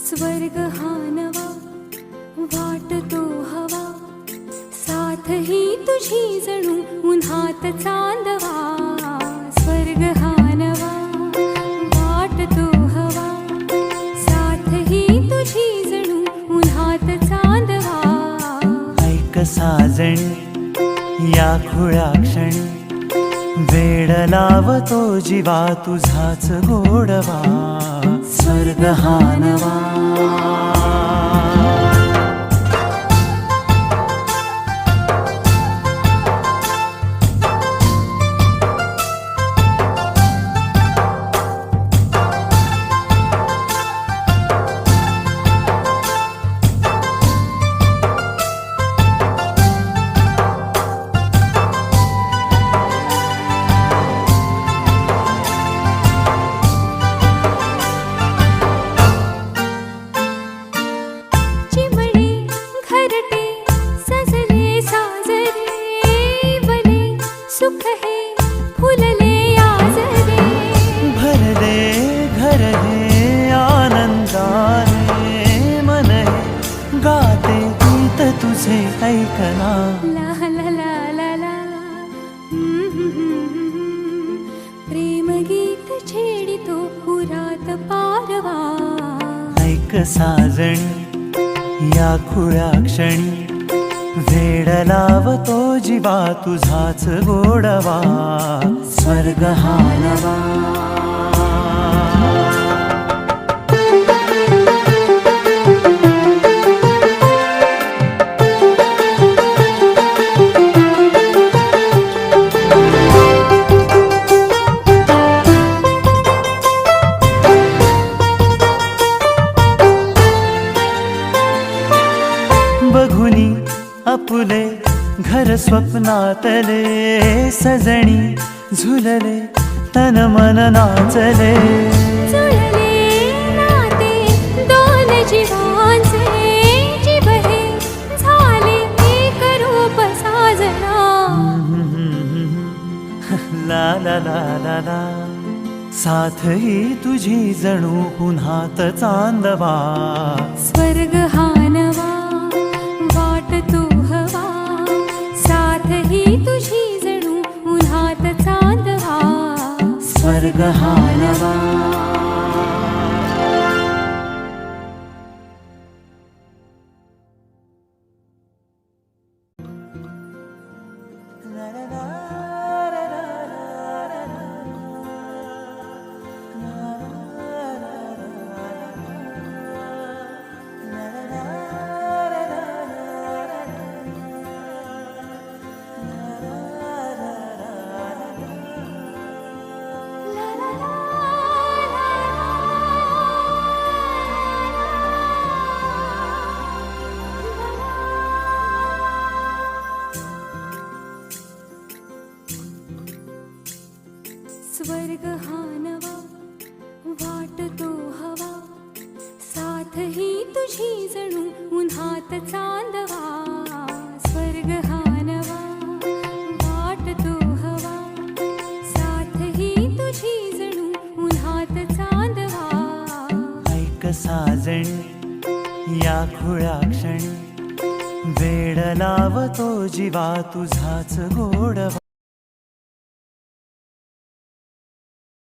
स्वर्ग हा नवा वाटतो हवा, साथ ही तुझी जणू उन्हात चांदवा. स्वर्ग हा नवा वाटतो हवा, साथ ही तुझी जणू उन्हात चांदवा. ऐक साजणी या खुळ्या क्षणी, वेड लावतो जीवा तुझाच गोडवा. स्वर्ग हा नवा. सुख है फुलले आजरे, भरले घर हे आनंदाने. मन हे गाते गीत तुझे ऐकना. ला ला ला ला ला. प्रेम गीत छेडितो पुरात पारवा. ऐक साजणी या खुळ्या क्षणी, वेड लावतो जीवा तुझाच गोडवा. स्वर्ग हा नवा. बघुनी आपुले घर स्वप्नातले, सजणी झुलले तन मन नाचले. जुळले नाते दोन जीवांचे, जीव हे झाले एक रूप साजना. ला ला ला ला ला. साथ ही तुझी जणू पुन्हात चांदवा. स्वर्ग हा नवा वाटतो हवा, साथ ही तुझी जणू उन्हात चांदवा. स्वर्ग हा नवा. स्वर्ग हा नवा वाटतो हवा, साथ ही तुझी जणू उन्हात चांदवा. स्वर्ग हा नवा वाटतो हवा, साथ ही तुझी जणू उन्हात चांदवा. ऐक साजणी या खुळ्या क्षणी, वेड लावतो जीवा तुझाच गोडवा.